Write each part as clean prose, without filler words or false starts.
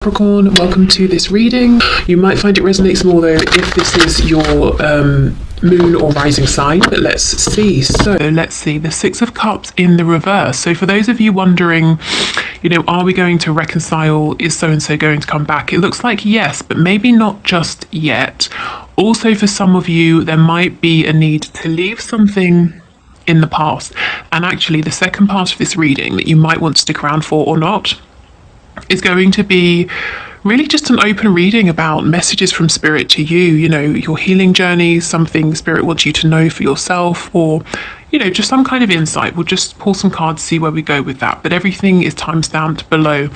Capricorn, welcome to this reading. You might find it resonates more though if this is your moon or rising sign, but let's see. So let's see, the Six of Cups in the reverse. So for those of you wondering, are we going to reconcile? Is so-and-so going to come back? It looks like yes, but maybe not just yet. Also for some of you, there might be a need to leave something in the past. And actually the second part of this reading that you might want to stick around for or not is going to be really just an open reading about messages from spirit to you, your healing journey, something spirit wants you to know for yourself, or just some kind of insight. We'll just pull some cards, see where we go with that, but everything is time-stamped below.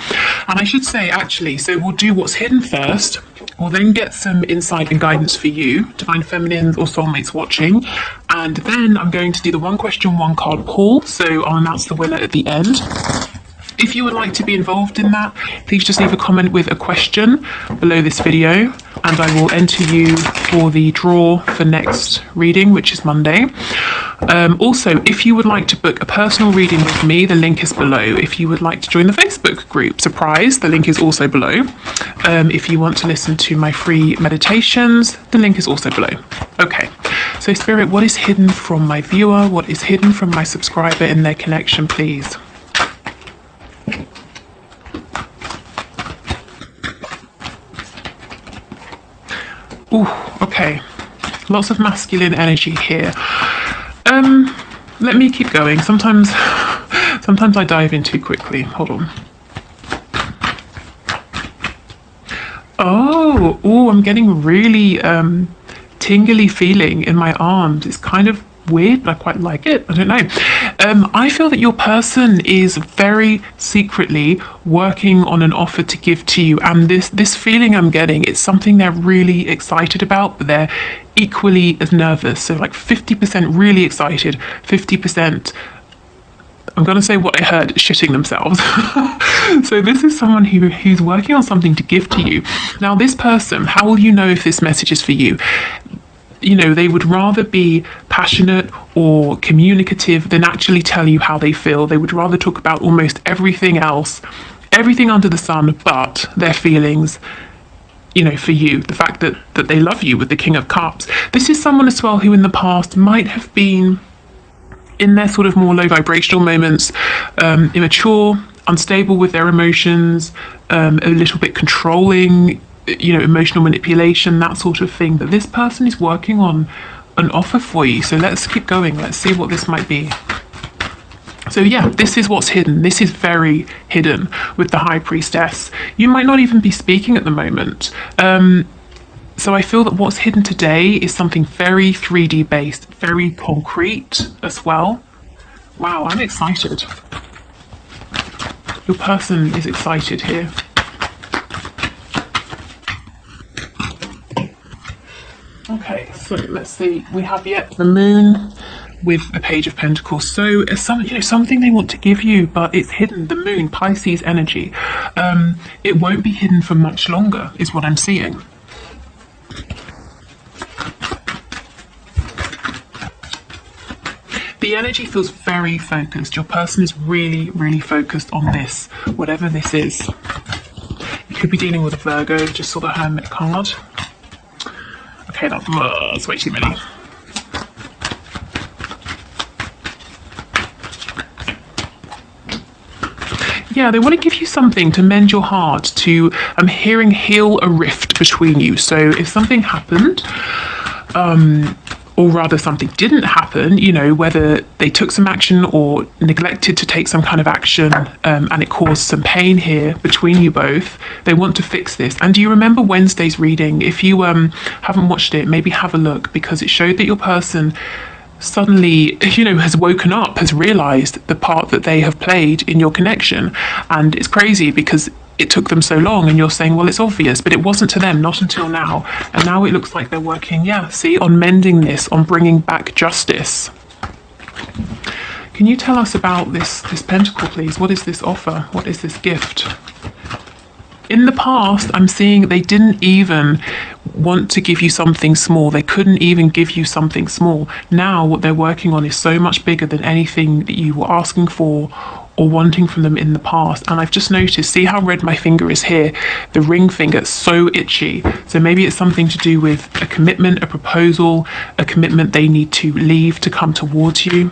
And I should say, actually, so we'll do what's hidden first. We'll then get some insight and guidance for you, divine feminines or soulmates watching, and then I'm going to do the one question, one card pull, so I'll announce the winner at the end. If you would like to be involved in that, please just leave a comment with a question below this video, and I will enter you for the draw for next reading, which is Monday. Also, if you would like to book a personal reading with me, the link is below. If you would like to join the Facebook group, surprise, the link is also below. If you want to listen to my free meditations, the link is also below. Okay, so Spirit, what is hidden from my viewer? What is hidden from my subscriber in their connection, please? Ooh, okay, lots of masculine energy here. Let me keep going. Sometimes I dive in too quickly. Hold on. Oh, I'm getting really tingly feeling in my arms. It's kind of weird, but I quite like it. I don't know. I feel that your person is very secretly working on an offer to give to you, and this feeling I'm getting, it's something they're really excited about, but they're equally as nervous. So like 50% really excited, 50%, I'm going to say what I heard, shitting themselves. So this is someone who's working on something to give to you. Now this person, how will you know if this message is for you? They would rather be passionate or communicative than actually tell you how they feel. They would rather talk about almost everything else, everything under the sun, but their feelings, for you, the fact that they love you with the King of Cups. This is someone as well who in the past might have been, in their sort of more low vibrational moments, immature, unstable with their emotions, a little bit controlling, emotional manipulation, that sort of thing. But this person is working on an offer for you. So let's keep going. Let's see what this might be. So yeah, this is what's hidden. This is very hidden with the High Priestess. You might not even be speaking at the moment. So I feel that what's hidden today is something very 3D based, very concrete as well. Wow, I'm excited. Your person is excited here. Okay, so let's see. We have the Moon with a Page of Pentacles. So it's something they want to give you, but it's hidden. The Moon, Pisces energy. It won't be hidden for much longer, is what I'm seeing. The energy feels very focused. Your person is really, really focused on this, whatever this is. You could be dealing with a Virgo. Just saw the Hermit card. Okay, that's way too many. Yeah, they want to give you something to mend your heart, to, I'm hearing, heal a rift between you. So if something happened, or rather something didn't happen, whether they took some action or neglected to take some kind of action, and it caused some pain here between you both, they want to fix this. And do you remember Wednesday's reading? If you haven't watched it, maybe have a look, because it showed that your person suddenly, has woken up, has realized the part that they have played in your connection. And it's crazy because it took them so long, and you're saying, well, it's obvious, but it wasn't to them, not until now. And now it looks like they're working, on mending this, on bringing back justice. Can you tell us about this pentacle, please? What is this offer? What is this gift? In the past, I'm seeing they didn't even want to give you something small. They couldn't even give you something small. Now what they're working on is so much bigger than anything that you were asking for or wanting from them in the past. And I've just noticed, see how red my finger is here? The ring finger, it's so itchy. So maybe it's something to do with a commitment, a proposal, a commitment they need to leave to come towards you.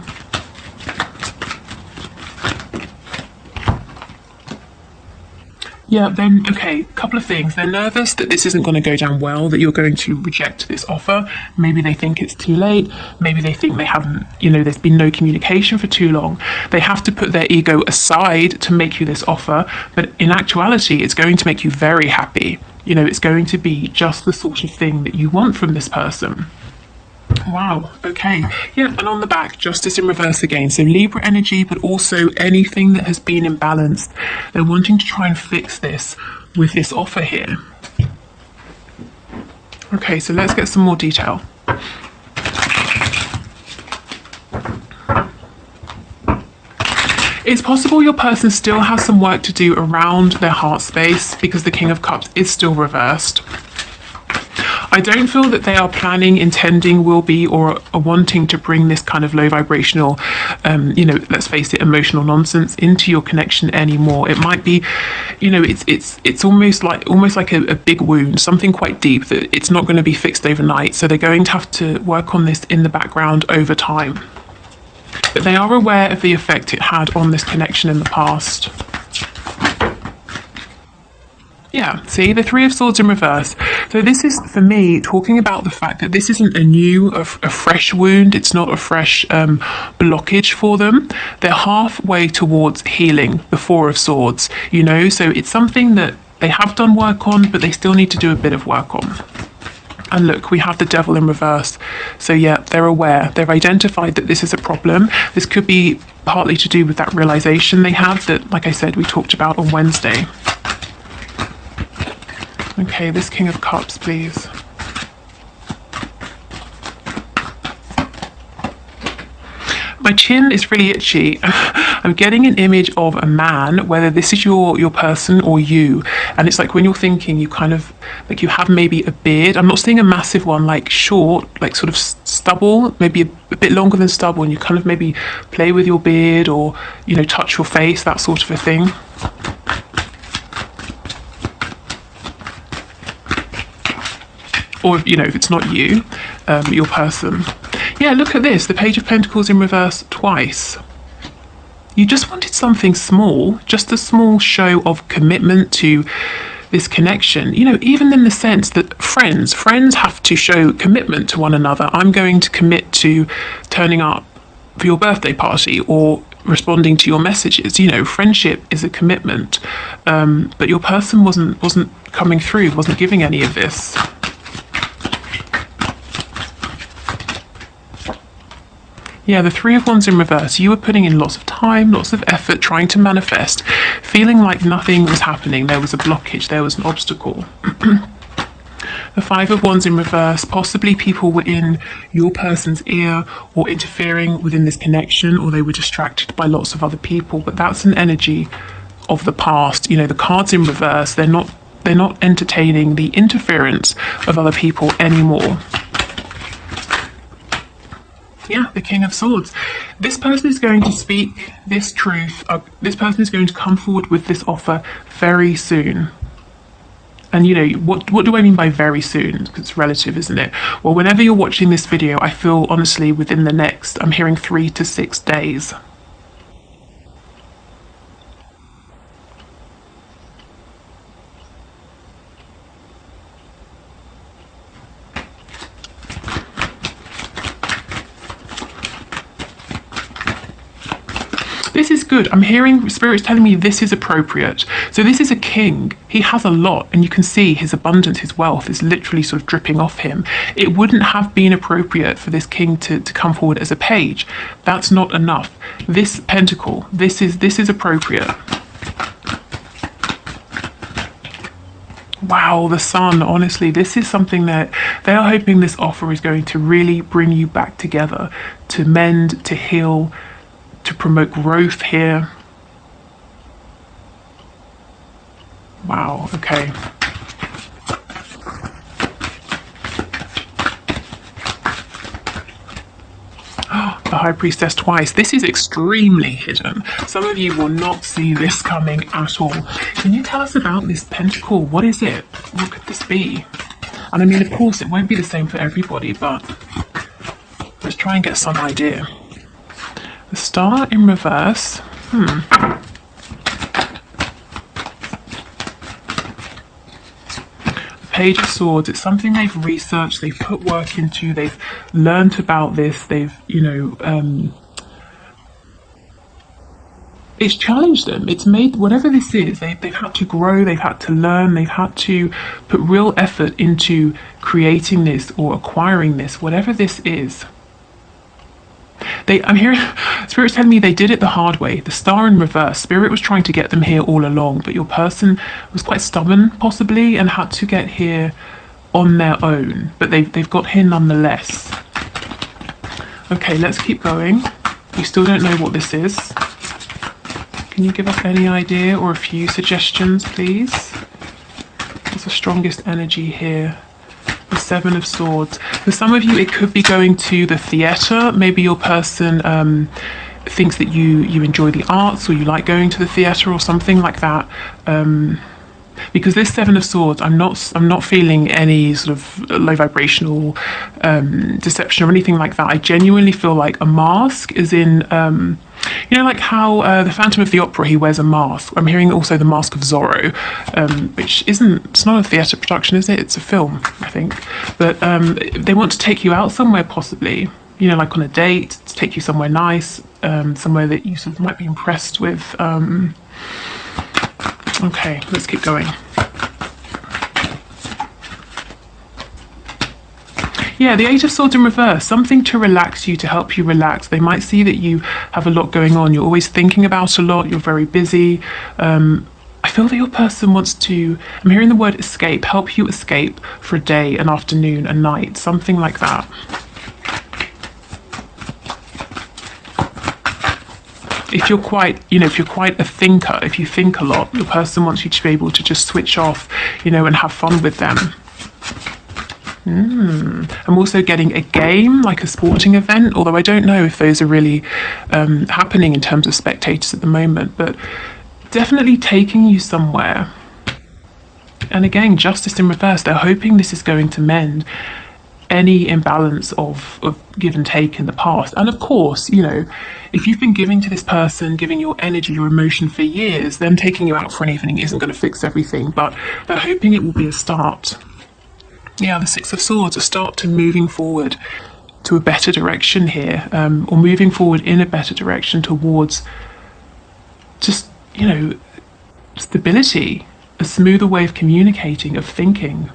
Yeah, then, okay, a couple of things. They're nervous that this isn't going to go down well, that you're going to reject this offer. Maybe they think it's too late. Maybe they think they haven't, there's been no communication for too long. They have to put their ego aside to make you this offer. But in actuality, it's going to make you very happy. It's going to be just the sort of thing that you want from this person. Wow, okay. Yeah, and on the back, justice in reverse again. So Libra energy, but also anything that has been imbalanced. They're wanting to try and fix this with this offer here. Okay, so let's get some more detail. It's possible your person still has some work to do around their heart space because the King of Cups is still reversed. I don't feel that they are planning, intending, will be, or are wanting to bring this kind of low vibrational, let's face it, emotional nonsense into your connection anymore. It might be, it's almost like a big wound, something quite deep that it's not going to be fixed overnight. So they're going to have to work on this in the background over time. But they are aware of the effect it had on this connection in the past. Yeah, see, the Three of Swords in reverse. So this is, for me, talking about the fact that this isn't a fresh wound. It's not a fresh blockage for them. They're halfway towards healing, the Four of Swords, So it's something that they have done work on, but they still need to do a bit of work on. And look, we have the Devil in reverse. So yeah, they're aware. They've identified that this is a problem. This could be partly to do with that realization they have that, like I said, we talked about on Wednesday. Okay, this King of Cups, please. My chin is really itchy. I'm getting an image of a man, whether this is your person or you. And it's like when you're thinking, you kind of, like you have maybe a beard. I'm not seeing a massive one, like short, like sort of stubble, maybe a bit longer than stubble. And you kind of maybe play with your beard or, touch your face, that sort of a thing. Or, if it's not you, your person. Yeah, look at this. The Page of Pentacles in reverse twice. You just wanted something small, just a small show of commitment to this connection. Even in the sense that friends have to show commitment to one another. I'm going to commit to turning up for your birthday party or responding to your messages. Friendship is a commitment. But your person wasn't coming through, wasn't giving any of this. Yeah, the Three of Wands in reverse. You were putting in lots of time, lots of effort, trying to manifest, feeling like nothing was happening. There was a blockage, there was an obstacle. The Five of Wands in reverse. Possibly people were in your person's ear or interfering within this connection, or they were distracted by lots of other people. But that's an energy of the past. The cards in reverse, they're not entertaining the interference of other people anymore. Yeah, the King of Swords. This person is going to speak this truth. This person is going to come forward with this offer very soon. And what do I mean by very soon? Because it's relative, isn't it? Well, whenever you're watching this video, I feel honestly within the next, I'm hearing 3 to 6 days. This is good. I'm hearing spirits telling me this is appropriate. So this is a king. He has a lot, and you can see his abundance, his wealth is literally sort of dripping off him. It wouldn't have been appropriate for this king to come forward as a page. That's not enough. This pentacle, this is appropriate. Wow, the Sun, honestly, this is something that they are hoping this offer is going to really bring you back together, to mend, to heal, to promote growth here. Wow, okay. The High Priestess twice. This is extremely hidden. Some of you will not see this coming at all. Can you tell us about this pentacle? What is it? What could this be? And I mean, of course, it won't be the same for everybody, but let's try and get some idea. The Star in reverse. Page of Swords. It's something they've researched, they've put work into, they've learnt about this, they've, it's challenged them. It's made, whatever this is, they've had to grow, they've had to learn, they've had to put real effort into creating this or acquiring this, whatever this is. I'm hearing Spirit's telling me they did it the hard way. The Star in reverse. Spirit was trying to get them here all along, but your person was quite stubborn, possibly, and had to get here on their own. But they've got here nonetheless. Okay, let's keep going. We still don't know what this is. Can you give us any idea or a few suggestions, please? What's the strongest energy here? The Seven of Swords. For some of you, it could be going to the theatre. Maybe your person thinks that you enjoy the arts, or you like going to the theatre or something like that. Because this Seven of Swords, I'm not feeling any sort of low vibrational deception or anything like that. I genuinely feel like a mask is in, like how the Phantom of the Opera, he wears a mask. I'm hearing also the Mask of Zorro, which it's not a theatre production, is it? It's a film, I think. But they want to take you out somewhere, possibly, like on a date, to take you somewhere nice, somewhere that you sort of might be impressed with. Okay, let's keep going. Yeah, the Eight of Swords in reverse, something to relax you, to help you relax. They might see that you have a lot going on. You're always thinking about a lot. You're very busy. I feel that your person wants to, I'm hearing the word escape, help you escape for a day, an afternoon, a night, something like that. If you're quite a thinker, if you think a lot, your person wants you to be able to just switch off, and have fun with them. I'm also getting a game, like a sporting event, although I don't know if those are really happening in terms of spectators at the moment, but definitely taking you somewhere. And again, Justice in reverse. They're hoping this is going to mend any imbalance of give and take in the past. And of course, if you've been giving to this person, giving your energy, your emotion for years, them taking you out for an evening isn't going to fix everything, but they're hoping it will be a start. Yeah, the Six of Swords, a start to moving forward to a better direction here, or moving forward in a better direction towards just, stability, a smoother way of communicating, of thinking.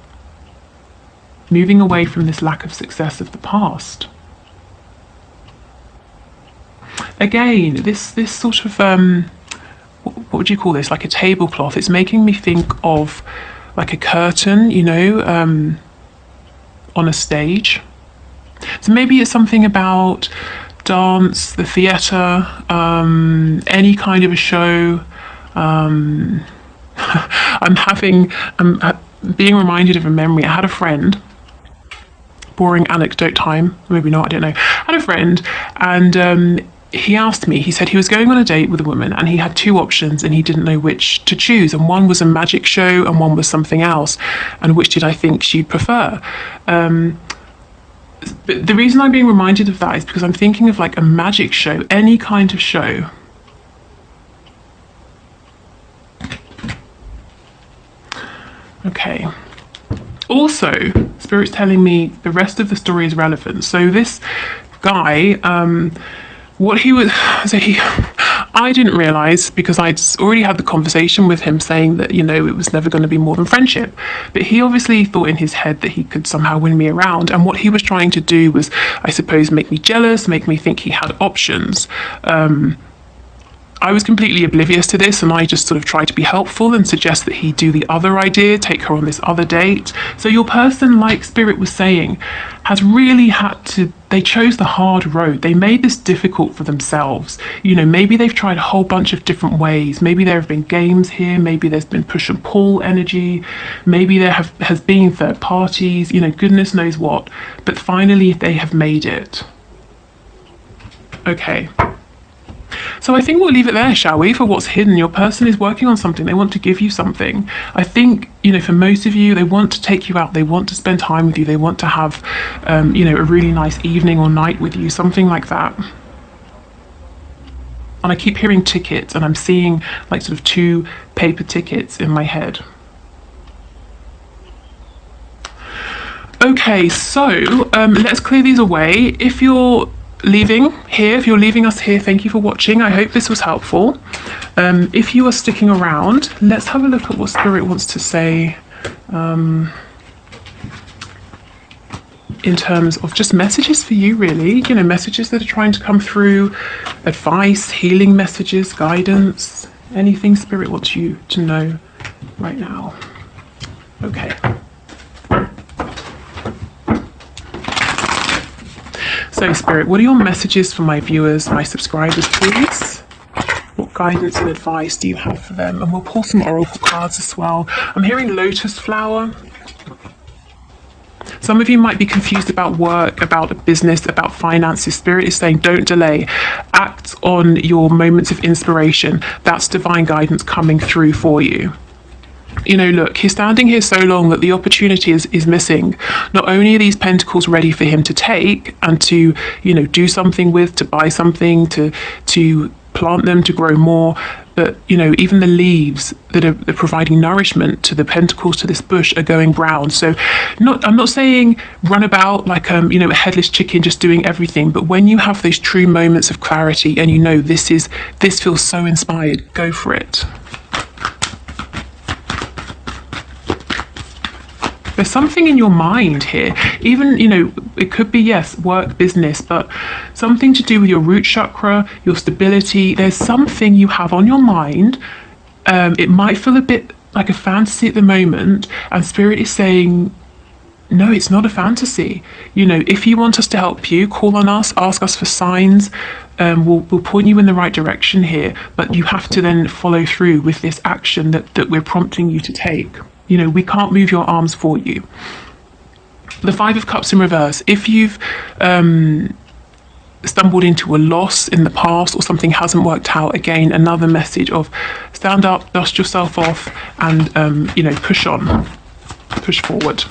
Moving away from this lack of success of the past. Again, this sort of, what would you call this? Like a tablecloth. It's making me think of like a curtain, on a stage. So maybe it's something about dance, the theatre, any kind of a show. I'm being reminded of a memory. I had a friend, boring anecdote time, maybe not, I don't know. I had a friend, and he asked me, he said he was going on a date with a woman and he had two options and he didn't know which to choose, and one was a magic show and one was something else, and which did I think she'd prefer. But the reason I'm being reminded of that is because I'm thinking of like a magic show, any kind of show. Okay. Also, Spirit's telling me the rest of the story is relevant. So this guy, I didn't realise, because I'd already had the conversation with him saying that, it was never going to be more than friendship. But he obviously thought in his head that he could somehow win me around. And what he was trying to do was, I suppose, make me jealous, make me think he had options. I was completely oblivious to this, and I just sort of tried to be helpful and suggest that he do the other idea, take her on this other date. So your person, like Spirit was saying, has really had to, they chose the hard road. They made this difficult for themselves. Maybe they've tried a whole bunch of different ways. Maybe there have been games here. Maybe there's been push and pull energy. Maybe there has been third parties, goodness knows what. But finally, they have made it. Okay. So I think we'll leave it there, shall we, for what's hidden. Your person is working on something. They want to give you something. I think, for most of you, they want to take you out. They want to spend time with you. They want to have, a really nice evening or night with you, something like that. And I keep hearing tickets, and I'm seeing like sort of 2 paper tickets in my head. Okay, so let's clear these away. If you're leaving us here, thank you for watching. I hope this was helpful. If you are sticking around, let's have a look at what Spirit wants to say in terms of just messages for you, really. Messages that are trying to come through, advice, healing messages, guidance, anything Spirit wants you to know right now. Okay. So, Spirit, what are your messages for my viewers, my subscribers, please? What guidance and advice do you have for them? And we'll pull some oracle cards as well. I'm hearing lotus flower. Some of you might be confused about work, about a business, about finances. Spirit is saying don't delay. Act on your moments of inspiration. That's divine guidance coming through for you. Look, he's standing here so long that the opportunity is missing. Not only are these pentacles ready for him to take and to, do something with, to buy something, to plant them, to grow more, but, even the leaves that are providing nourishment to the pentacles, to this bush, are going brown. So I'm not saying run about like, a headless chicken just doing everything. But when you have those true moments of clarity and this feels so inspired, go for it. There's something in your mind here, even, it could be, yes, work, business, but something to do with your root chakra, your stability. There's something you have on your mind. It might feel a bit like a fantasy at the moment, and Spirit is saying, no, it's not a fantasy. If you want us to help you, call on us, ask us for signs. We'll point you in the right direction here, but you have to then follow through with this action that we're prompting you to take. We can't move your arms for you. The 5 of Cups in reverse. If you've stumbled into a loss in the past or something hasn't worked out, again, another message of stand up, dust yourself off, and push on, push forward.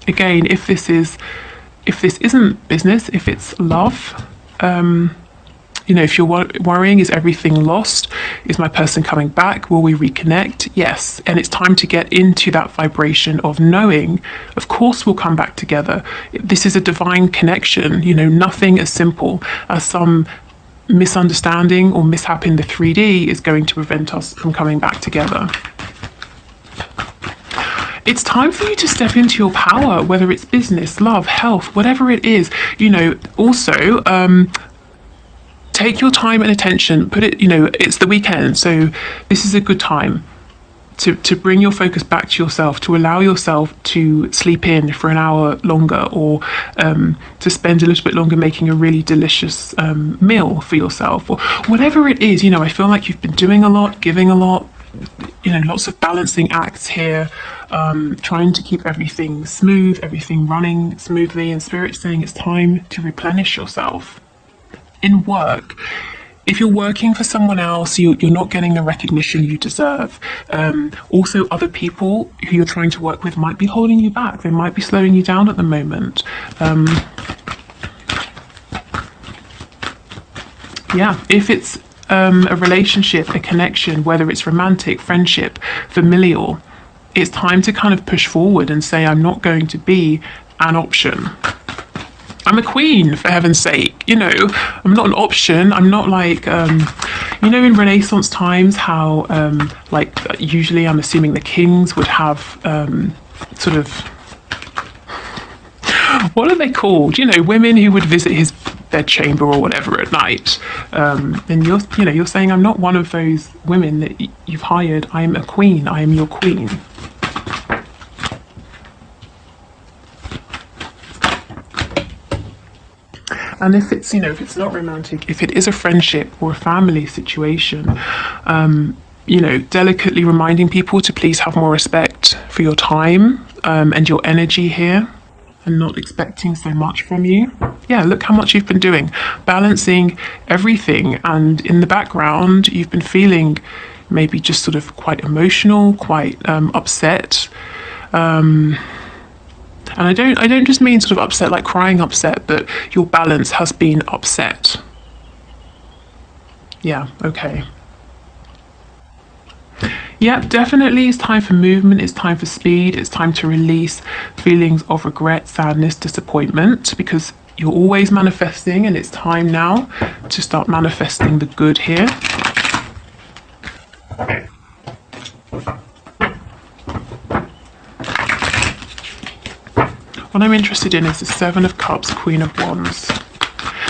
Again, if this isn't business, if it's love, if you're worrying, is everything lost? Is my person coming back? Will we reconnect? Yes. And it's time to get into that vibration of knowing, of course, we'll come back together. This is a divine connection, nothing as simple as some misunderstanding or mishap in the 3D is going to prevent us from coming back together. It's time for you to step into your power, whether it's business, love, health, whatever it is. Also, take your time and attention, put it, it's the weekend, so this is a good time to bring your focus back to yourself, to allow yourself to sleep in for an hour longer, or to spend a little bit longer making a really delicious meal for yourself, or whatever it is. I feel like you've been doing a lot, giving a lot, lots of balancing acts here, trying to keep everything smooth, everything running smoothly, and Spirit's saying it's time to replenish yourself. In work, if you're working for someone else, you're not getting the recognition you deserve. Also, other people who you're trying to work with might be holding you back. They might be slowing you down at the moment. If it's a relationship, a connection, whether it's romantic, friendship, familial, it's time to kind of push forward and say, I'm not going to be an option. I'm a queen, for heaven's sake. I'm not an option. I'm not like, in Renaissance times, how, usually I'm assuming the kings would have sort of, what are they called? Women who would visit his bedchamber or whatever at night. And you're saying, I'm not one of those women that you've hired. I am a queen. I am your queen. And if it's, if it's not romantic, if it is a friendship or a family situation, delicately reminding people to please have more respect for your time and your energy here. and not expecting so much from you. Yeah, look how much you've been doing, balancing everything, and in the background you've been feeling maybe just sort of quite emotional, quite upset. And I don't just mean sort of upset like crying upset, but your balance has been upset. Yeah, okay. Yeah, definitely it's time for movement, it's time for speed, it's time to release feelings of regret, sadness, disappointment, because you're always manifesting, and it's time now to start manifesting the good here. What I'm interested in is the Seven of Cups, Queen of Wands.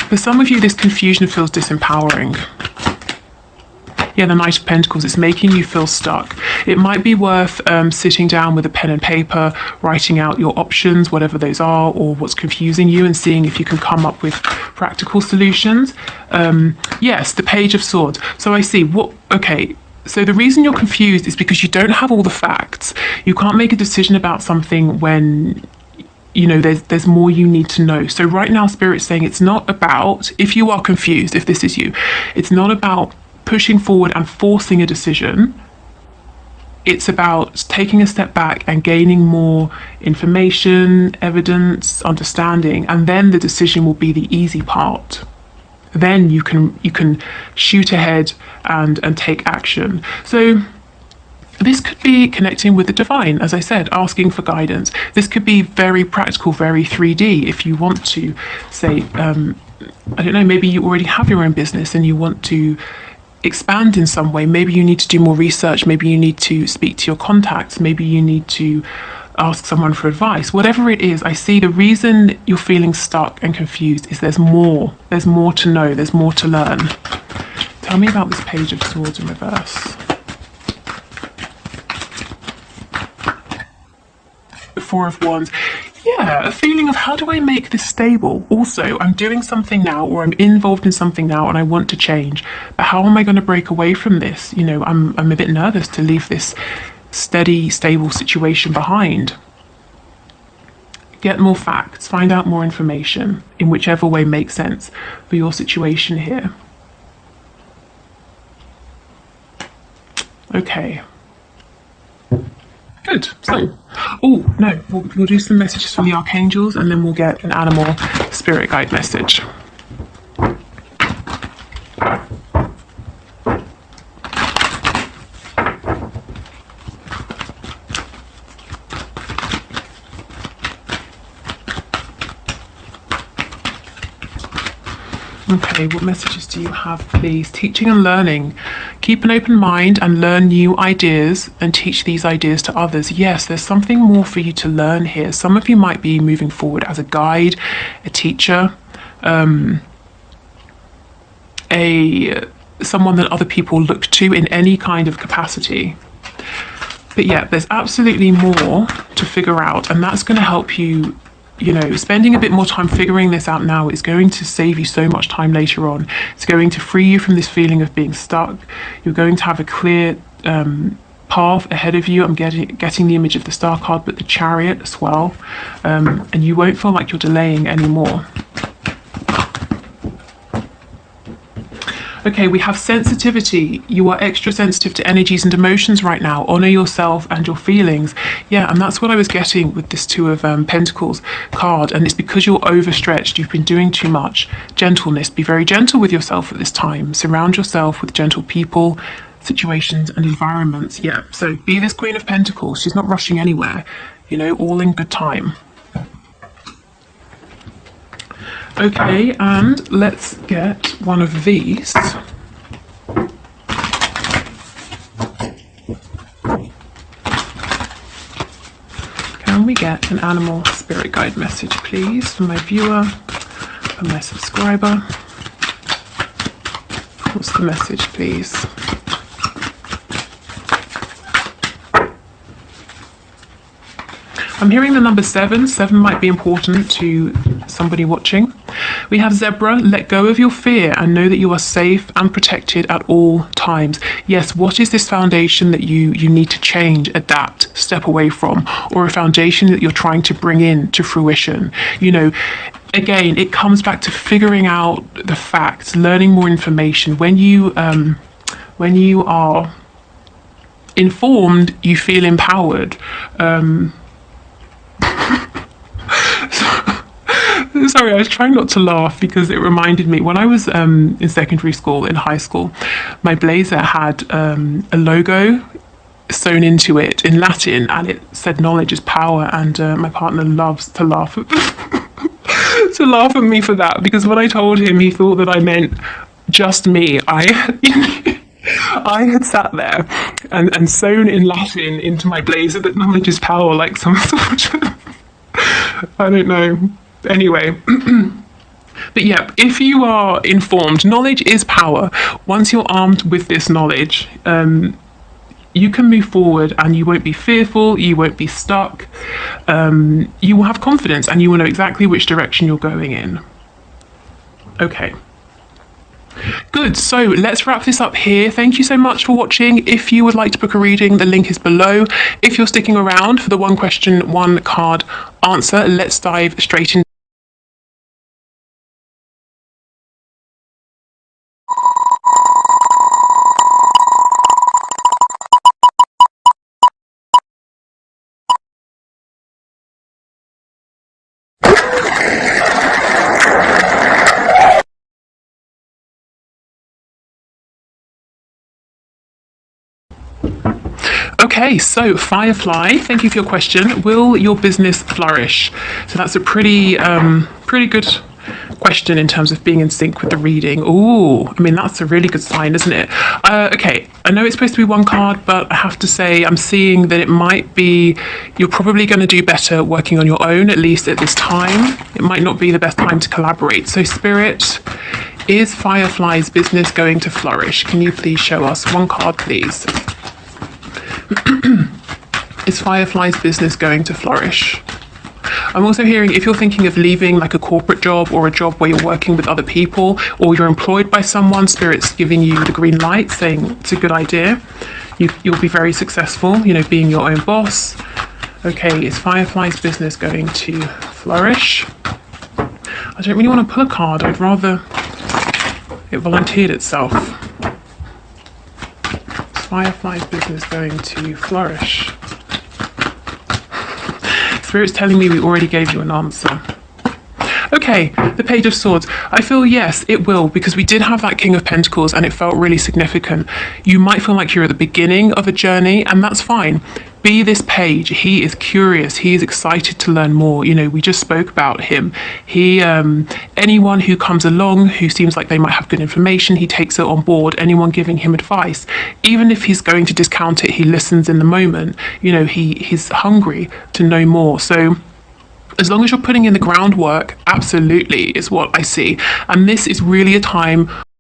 For some of you, this confusion feels disempowering. Yeah, the Knight of Pentacles, it's making you feel stuck. It might be worth sitting down with a pen and paper, writing out your options, whatever those are, or what's confusing you, and seeing if you can come up with practical solutions. Yes, the Page of Swords. So I see okay. So the reason you're confused is because you don't have all the facts. You can't make a decision about something when there's more you need to know. So right now, Spirit's saying it's not about, if you are confused, if this is you, it's not about pushing forward and forcing a decision. It's about taking a step back and gaining more information, evidence, understanding, and then the decision will be the easy part. Then you can shoot ahead and take action. So this could be connecting with the divine, as I said, asking for guidance. This could be very practical, very 3D. If you want to say, I don't know, maybe you already have your own business and you want to expand in some way. Maybe you need to do more research. Maybe you need to speak to your contacts. Maybe you need to ask someone for advice. Whatever it is, I see the reason you're feeling stuck and confused is there's more. There's more to know. There's more to learn. Tell me about this Page of Swords in reverse. The Four of Wands. Yeah, a feeling of how do I make this stable? Also, I'm doing something now, or I'm involved in something now and I want to change. But how am I going to break away from this? I'm a bit nervous to leave this steady, stable situation behind. Get more facts, find out more information in whichever way makes sense for your situation here. Okay. Good. So, oh no, we'll do some messages from the archangels, and then we'll get an animal spirit guide message. Okay, what messages do you have, please? Teaching and learning. Keep an open mind and learn new ideas and teach these ideas to others. Yes, there's something more for you to learn here. Some of you might be moving forward as a guide, a teacher, someone that other people look to in any kind of capacity. But yeah, there's absolutely more to figure out, and that's going to help you. Spending a bit more time figuring this out now is going to save you so much time later on. It's going to free you from this feeling of being stuck. You're going to have a clear path ahead of you. I'm getting the image of the Star card, but the Chariot as well. And you won't feel like you're delaying anymore. Okay, we have sensitivity. You are extra sensitive to energies and emotions right now. Honor yourself and your feelings. Yeah, and that's what I was getting with this Two of Pentacles card. And it's because you're overstretched. You've been doing too much. Gentleness. Be very gentle with yourself at this time. Surround yourself with gentle people, situations and environments. Yeah, so be this Queen of Pentacles. She's not rushing anywhere. All in good time. Okay, and let's get one of these. Can we get an animal spirit guide message, please, from my viewer, from my subscriber? What's the message, please? I'm hearing the number 7. 7 might be important to somebody watching. We have Zebra, let go of your fear and know that you are safe and protected at all times. Yes, what is this foundation that you need to change, adapt, step away from, or a foundation that you're trying to bring in to fruition? You know, again, it comes back to figuring out the facts, learning more information. When you are informed, you feel empowered. Sorry, I was trying not to laugh because it reminded me when I was in secondary school, in high school, my blazer had a logo sewn into it in Latin, and it said "knowledge is power." And my partner loves to laugh at to laugh at me for that, because when I told him, he thought that I meant just me. I had sat there and sewn in Latin into my blazer that knowledge is power, like some sort of I don't know. Anyway, but yeah, if you are informed, knowledge is power. Once you're armed with this knowledge, you can move forward and you won't be fearful, you won't be stuck, you will have confidence and you will know exactly which direction you're going in. Okay. Good, so let's wrap this up here. Thank you so much for watching. If you would like to book a reading, the link is below. If you're sticking around for the one question, one card answer, let's dive straight in. Okay, so Firefly, thank you for your question. Will your business flourish? So that's a pretty good question in terms of being in sync with the reading. Ooh, I mean, that's a really good sign, isn't it? Okay, I know it's supposed to be one card, but I have to say I'm seeing that it might be, you're probably going to do better working on your own, at least at this time. It might not be the best time to collaborate. So Spirit, is Firefly's business going to flourish? Can you please show us one card, please? Is Firefly's business going to flourish? I'm also hearing if you're thinking of leaving like a corporate job or a job where you're working with other people or you're employed by someone, Spirit's giving you the green light saying it's a good idea. You'll be very successful, you know, being your own boss. Okay, is Firefly's business going to flourish? I don't really want to pull a card. I'd rather it volunteered itself. Firefly's business going to flourish? Spirit's telling me we already gave you an answer. Okay, the Page of Swords. I feel yes, it will, because we did have that King of Pentacles and it felt really significant. You might feel like you're at the beginning of a journey, and that's fine. Be this Page. He is curious. He is excited to learn more. You know, we just spoke about him. He, anyone who comes along who seems like they might have good information, he takes it on board. Anyone giving him advice, even if he's going to discount it, he listens in the moment. You know, he's hungry to know more. So as long as you're putting in the groundwork, absolutely is what I see. And this is really a time